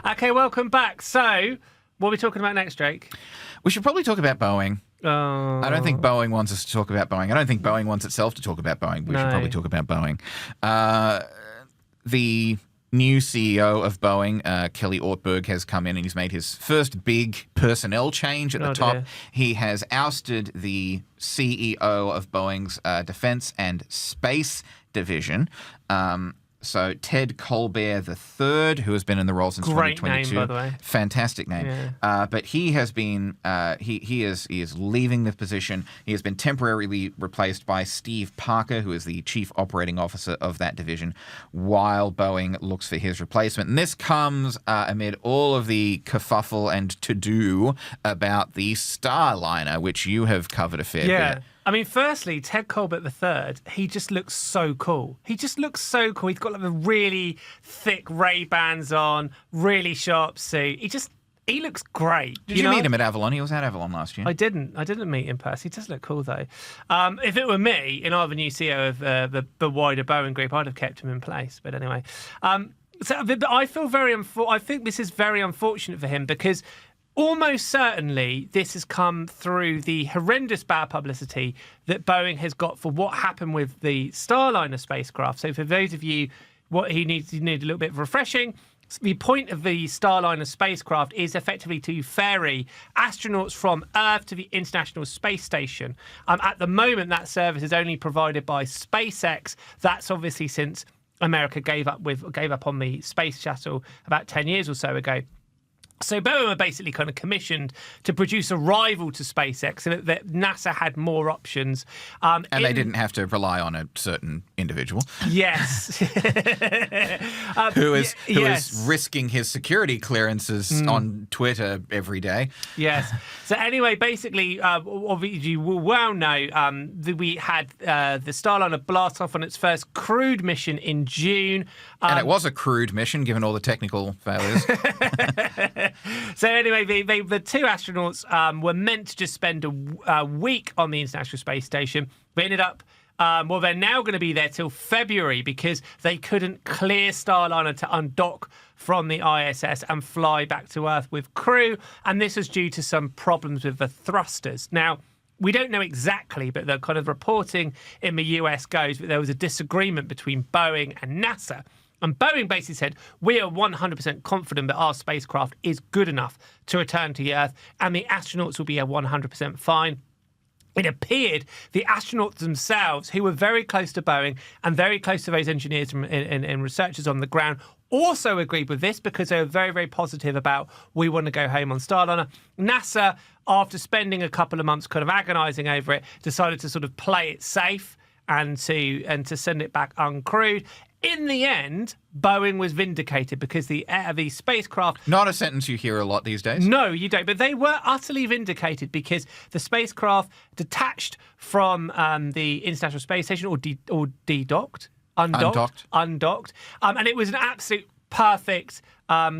Okay, welcome back. So, what are we talking about next, Drake? We should probably talk about Boeing. Oh. I don't think Boeing wants us to talk about Boeing. I don't think Boeing wants itself to talk about Boeing. We should probably talk about Boeing. The new CEO of Boeing, Kelly Ortberg, has come in and he's made his first big personnel change at the top. Dear. He has ousted the CEO of Boeing's Defense and Space Division. So Ted Colbert III, who has been in the role since Great 2022. name, by the way. Fantastic name. Yeah. But he has been he is leaving the position. He has been temporarily replaced by Steve Parker, who is the chief operating officer of that division, while Boeing looks for his replacement. And this comes amid all of the kerfuffle and to-do about the Starliner, which you have covered a fair bit. I mean, firstly, Ted Colbert III, he just looks so cool. He's got like a really thick Ray-Bans on, really sharp suit. He looks great. Did you meet him at Avalon? He was at Avalon last year. I didn't meet him in person. He does look cool, though. If it were me, and I have a new CEO of the wider Boeing group, I'd have kept him in place. But anyway. But I feel I think this is very unfortunate for him because almost certainly this has come through the horrendous bad publicity that Boeing has got for what happened with the Starliner spacecraft. So for those of you, you need a little bit of refreshing. The point of the Starliner spacecraft is effectively to ferry astronauts from Earth to the International Space Station. At the moment, that service is only provided by SpaceX. That's obviously since America gave up on the space shuttle about 10 years or so ago. So Boeing were basically kind of commissioned to produce a rival to SpaceX, so that NASA had more options. And they didn't have to rely on a certain individual. Yes. who is risking his security clearances on Twitter every day. Yes. So anyway, basically, obviously you will well know that we had the Starliner blast off on its first crewed mission in June. And it was a crewed mission, given all the technical failures. So anyway, the two astronauts were meant to just spend a week on the International Space Station. They ended up, they're now going to be there till February because they couldn't clear Starliner to undock from the ISS and fly back to Earth with crew. And this was due to some problems with the thrusters. Now, we don't know exactly, but the kind of reporting in the US goes that there was a disagreement between Boeing and NASA. And Boeing basically said, we are 100% confident that our spacecraft is good enough to return to the Earth and the astronauts will be 100% fine. It appeared the astronauts themselves, who were very close to Boeing and very close to those engineers and researchers on the ground, also agreed with this because they were very, very positive about we want to go home on Starliner. NASA, after spending a couple of months kind of agonising over it, decided to sort of play it safe and to send it back uncrewed. In the end, Boeing was vindicated because the spacecraft... Not a sentence you hear a lot these days. No, you don't. But they were utterly vindicated because the spacecraft detached from the International Space Station or de-docked. Undocked. And it was an absolute perfect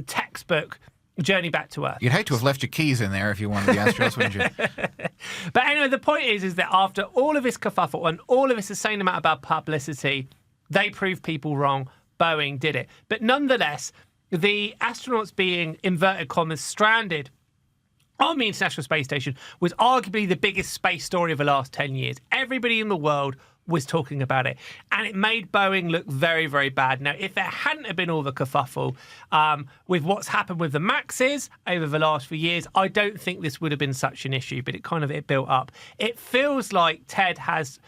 textbook journey back to Earth. You'd hate to have left your keys in there if you wanted the astronauts, wouldn't you? But anyway, the point is that after all of this kerfuffle and all of this insane amount of bad publicity, they proved people wrong. Boeing did it. But nonetheless, the astronauts being, inverted commas, stranded on the International Space Station was arguably the biggest space story of the last 10 years. Everybody in the world was talking about it. And it made Boeing look very, very bad. Now, if there hadn't have been all the kerfuffle with what's happened with the Maxes over the last few years, I don't think this would have been such an issue, but it built up. It feels like Ted has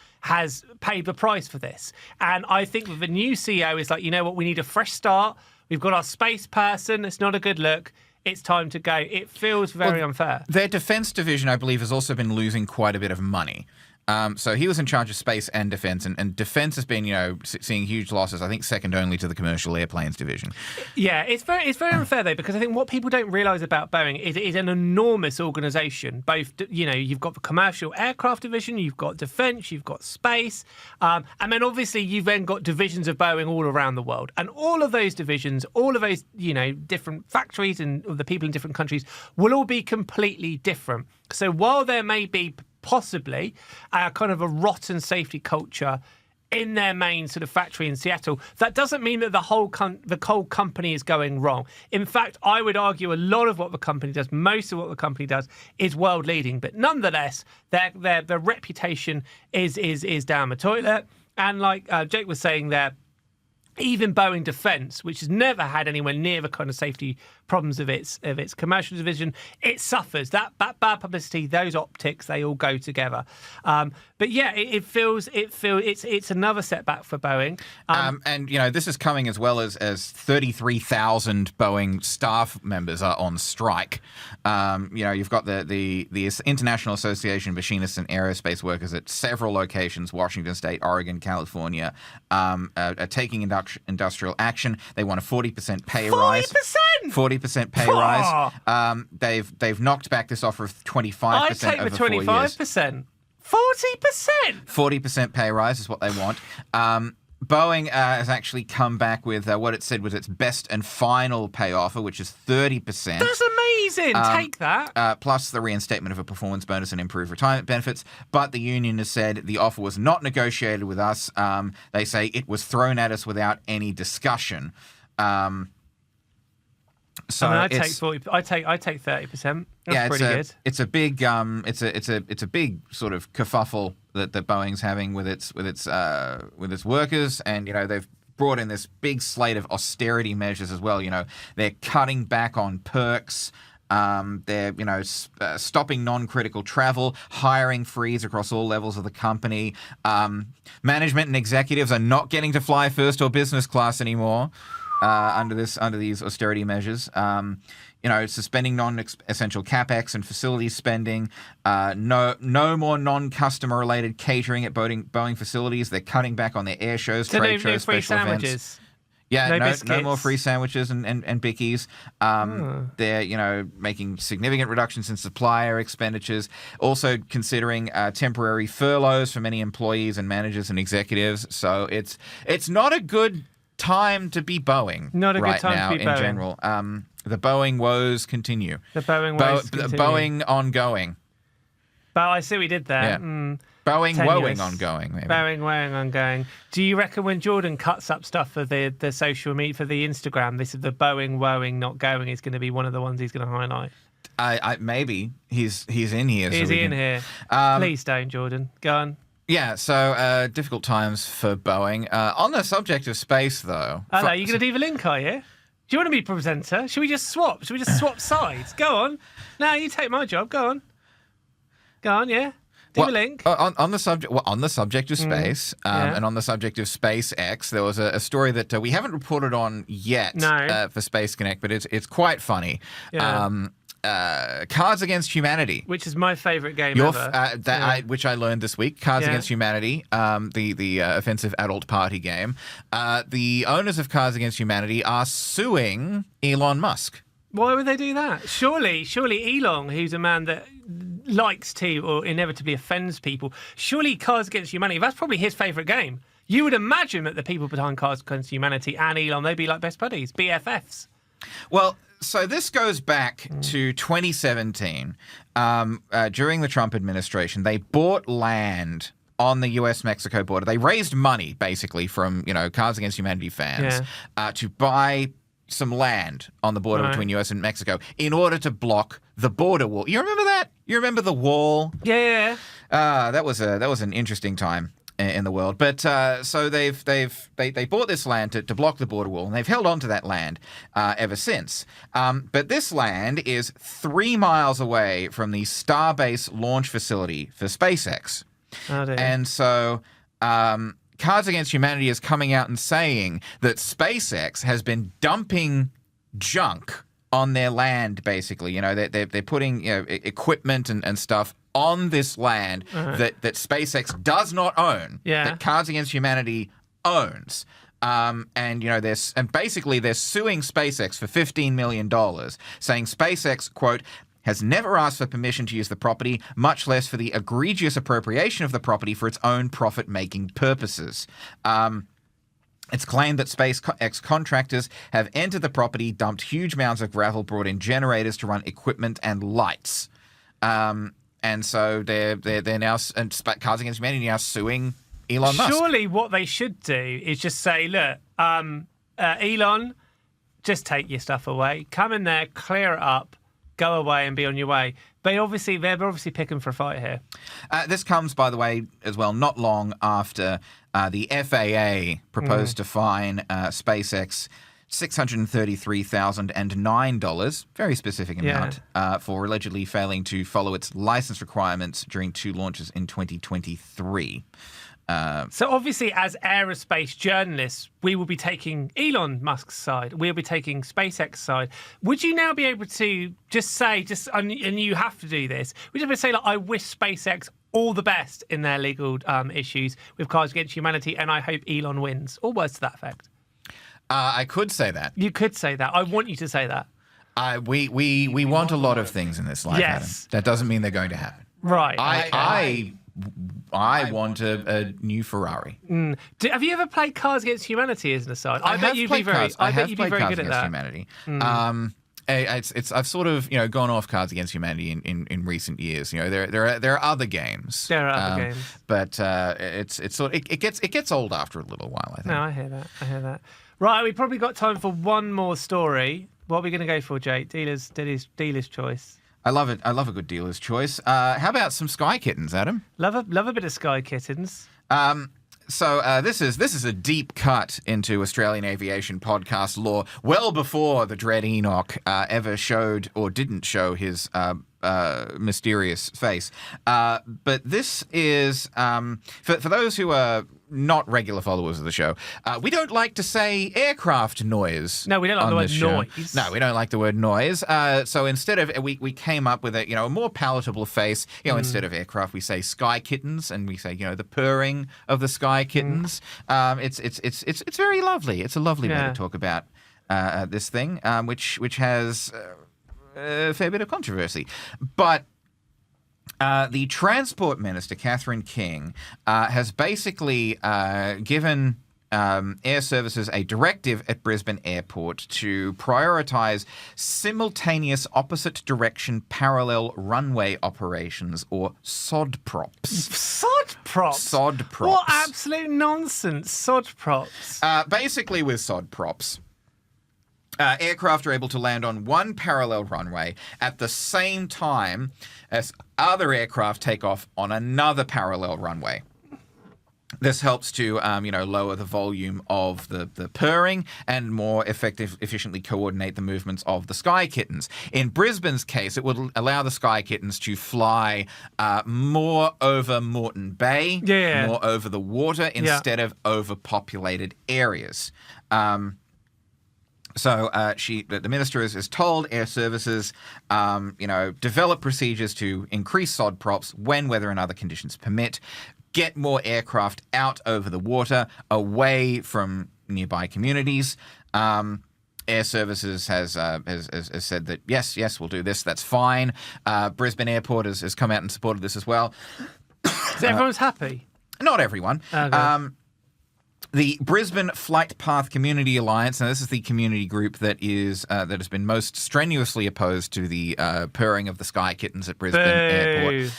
paid the price for this. And I think that the new CEO is like, you know what, we need a fresh start. We've got our space person. It's not a good look. It's time to go. It feels very unfair. Their defense division, I believe, has also been losing quite a bit of money. So he was in charge of space and defense, and defense has been, seeing huge losses, I think second only to the commercial airplanes division. Yeah, it's very unfair, though, because I think what people don't realise about Boeing is it is an enormous organisation. Both, you've got the commercial aircraft division, you've got defence, you've got space, and then obviously you've then got divisions of Boeing all around the world. And all of those divisions, all of those, different factories and the people in different countries will all be completely different. So while there may be possibly kind of a rotten safety culture in their main sort of factory in Seattle. That doesn't mean that the whole company is going wrong. In fact, I would argue a lot of what the company does, most of what the company does, is world leading. But nonetheless, their reputation is down the toilet. And like Jake was saying there, even Boeing Defense, which has never had anywhere near the kind of safety problems of its commercial division, it suffers. That bad publicity, those optics, they all go together. But yeah, it feels it's another setback for Boeing. And this is coming as well as 33,000 Boeing staff members are on strike. You've got the International Association of Machinists and Aerospace Workers at several locations, Washington State, Oregon, California, are taking industrial action. They want a 40% pay rise. 40% pay rise. They've knocked back this offer of 25% I take over the 4 years. 25%. 40%. 40% pay rise is what they want. Boeing has actually come back with what it said was its best and final pay offer, which is 30%. That's amazing. Take that. Plus the reinstatement of a performance bonus and improved retirement benefits. But the union has said the offer was not negotiated with us. They say it was thrown at us without any discussion. So I take 40. I take 30%. That's pretty good. It's a big it's a big sort of kerfuffle that Boeing's having with its workers, and they've brought in this big slate of austerity measures as well. They're cutting back on perks. They're stopping non-critical travel, hiring freeze across all levels of the company. Management and executives are not getting to fly first or business class anymore. Under these austerity measures, suspending non-essential capex and facilities spending, no more non-customer related catering at Boeing facilities. They're cutting back on their air shows, trade shows, special events. Yeah, no more free sandwiches and bickies. They're making significant reductions in supplier expenditures. Also considering temporary furloughs for many employees and managers and executives. So it's not a good time to be Boeing. Not a right good time now to be Boeing. In general. The Boeing woes continue. The Boeing woes continue. Boeing ongoing. But I see what we did there. Yeah. Boeing woeing ongoing. Maybe. Boeing woeing ongoing. Do you reckon when Jordan cuts up stuff for the social media, for the Instagram, this is the Boeing woeing not going is going to be one of the ones he's going to highlight? Maybe he's in here. Is he in here? Please don't, Jordan. Go on. Yeah, so difficult times for Boeing. On the subject of space, though... Oh, no, you're going to do the link, are you? Do you want to be presenter? Should we just swap? Should we just swap sides? Go on. No, you take my job. Go on. Go on, yeah. Do the link. On the subject of space, and on the subject of SpaceX, there was a story that we haven't reported on yet for Space Connect, but it's quite funny. Yeah. Cards Against Humanity, which is my favourite game ever. Which I learned this week. Cards Against Humanity, the offensive adult party game. The owners of Cards Against Humanity are suing Elon Musk. Why would they do that? Surely Elon, who's a man that likes to or inevitably offends people, surely Cards Against Humanity, that's probably his favourite game. You would imagine that the people behind Cards Against Humanity and Elon, they'd be like best buddies, BFFs. Well, so this goes back to 2017. During the Trump administration, they bought land on the US-Mexico border. They raised money, basically, from Cards Against Humanity fans to buy some land on the border between US and Mexico in order to block the border wall. You remember that? You remember the wall? Yeah. That was an interesting time in the world. But so they bought this land to block the border wall, and they've held on to that land ever since. But this land is 3 miles away from the Starbase launch facility for SpaceX. Oh, dear. And so Cards Against Humanity is coming out and saying that SpaceX has been dumping junk on their land, basically. They're putting equipment and stuff on this land that SpaceX does not own, that Cards Against Humanity owns. And basically they're suing SpaceX for $15 million, saying SpaceX, quote, has never asked for permission to use the property, much less for the egregious appropriation of the property for its own profit-making purposes. It's claimed that SpaceX contractors have entered the property, dumped huge amounts of gravel, brought in generators to run equipment and lights. And so they're now, and Cards Against Humanity now suing Elon Musk. Surely what they should do is just say, look, Elon, just take your stuff away. Come in there, clear it up, go away and be on your way. But they're obviously picking for a fight here. This comes, by the way, as well, not long after the FAA proposed to fine SpaceX $633,009, very specific amount, for allegedly failing to follow its license requirements during 2 launches in 2023. So obviously, as aerospace journalists, we will be taking Elon Musk's side. We'll be taking SpaceX's side. Would you now be able to just say, and you have to do this, would you be able to say, like, I wish SpaceX all the best in their legal issues with Cards Against Humanity, and I hope Elon wins, or words to that effect? I could say that. You could say that. I want you to say that. We want a lot of things in this life, Adam. That doesn't mean they're going to happen. Right. I want a new Ferrari. Have you ever played Cards Against Humanity as an aside? I bet you'd be very good at that. Humanity. I've sort of gone off Cards Against Humanity in recent years. There are other games. There are other games, but it gets old after a little while, I think. No, I hear that. Right, we probably got time for one more story. What are we going to go for, Jake? Dealer's choice. I love it. I love a good dealer's choice. How about some Sky Kittens, Adam? Love a bit of Sky Kittens. So this is a deep cut into Australian aviation podcast lore, well before the dread Enoch ever showed or didn't show his mysterious face. But this is for those who are not regular followers of the show. We don't like to say aircraft noise. No, we don't like the word noise. No, we don't like the word noise. So instead of we came up with a more palatable face. Instead of aircraft, we say Sky Kittens, and we say the purring of the Sky Kittens. It's very lovely. It's a lovely way to talk about this thing, which has a fair bit of controversy, but. The Transport Minister, Catherine King, has basically given air services a directive at Brisbane Airport to prioritise simultaneous opposite direction parallel runway operations, or SOD props. SOD props? SOD props. What absolute nonsense, SOD props. Basically with SOD props, aircraft are able to land on one parallel runway at the same time as other aircraft take off on another parallel runway. This helps to, lower the volume of the purring and more efficiently coordinate the movements of the Sky Kittens. In Brisbane's case, it would allow the Sky Kittens to fly more over Moreton Bay, more over the water, instead of overpopulated areas. So the minister has told air services, develop procedures to increase SOD props when weather and other conditions permit, get more aircraft out over the water, away from nearby communities. Air Services has said that yes, we'll do this. That's fine. Brisbane Airport has come out and supported this as well. So everyone's happy? Not everyone. Okay. The Brisbane Flight Path Community Alliance, and this is the community group that has been most strenuously opposed to the purring of the Sky Kittens at Brisbane Airport.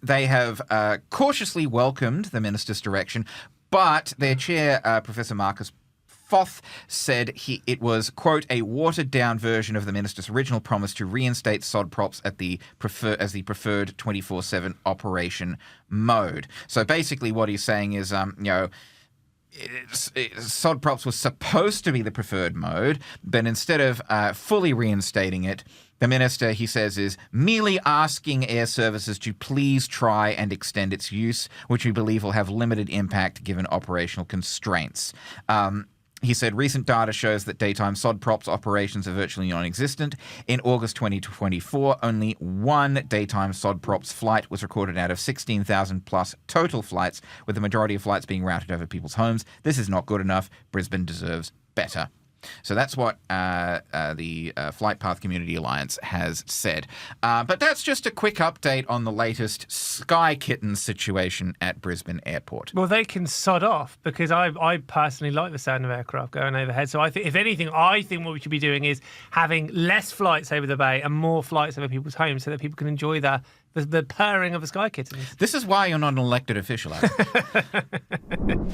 They have cautiously welcomed the minister's direction, but their chair, Professor Marcus Foth, said it was, quote, a watered-down version of the minister's original promise to reinstate SOD props as the preferred 24/7 operation mode. So basically what he's saying is, SOD props was supposed to be the preferred mode, but instead of fully reinstating it, the minister, he says, is merely asking air services to please try and extend its use, which we believe will have limited impact given operational constraints. He said recent data shows that daytime SOD props operations are virtually non-existent. In August 2024, only one daytime SOD props flight was recorded out of 16,000 plus total flights, with the majority of flights being routed over people's homes. This is not good enough. Brisbane deserves better. So that's what the Flight Path Community Alliance has said. But that's just a quick update on the latest Sky Kitten situation at Brisbane Airport. Well, they can sod off because I personally like the sound of aircraft going overhead. So I think, if anything, I think what we should be doing is having less flights over the bay and more flights over people's homes so that people can enjoy the purring of the Sky Kittens. This is why you're not an elected official, Adam.